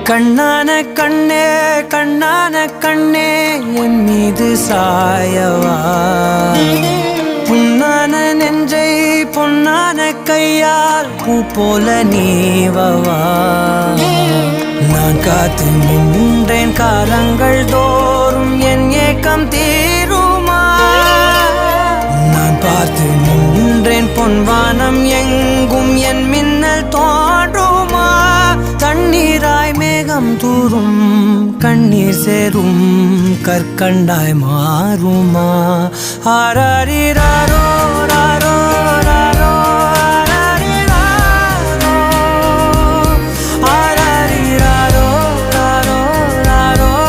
கண்ணான கண்ணே கண்ணான கண்ணே என் மீது சாயவா புண்ணான நெஞ்சை பொன்னான கையால் பூ போல நீவவா நான் காத்து நின்றேன் காலங்கள் தோறும் என் ஏக்கம் தீருமா நான் பார்த்து நின்றேன் பொன்வானம் எங்கும் என் மின்னல் தோன்றுமா தண்ணீராய் மேகம் தூரும் கண்ணீர் சேரும் கற்கண்டாய் மாறுமா ஆராரிராரோ ராரோ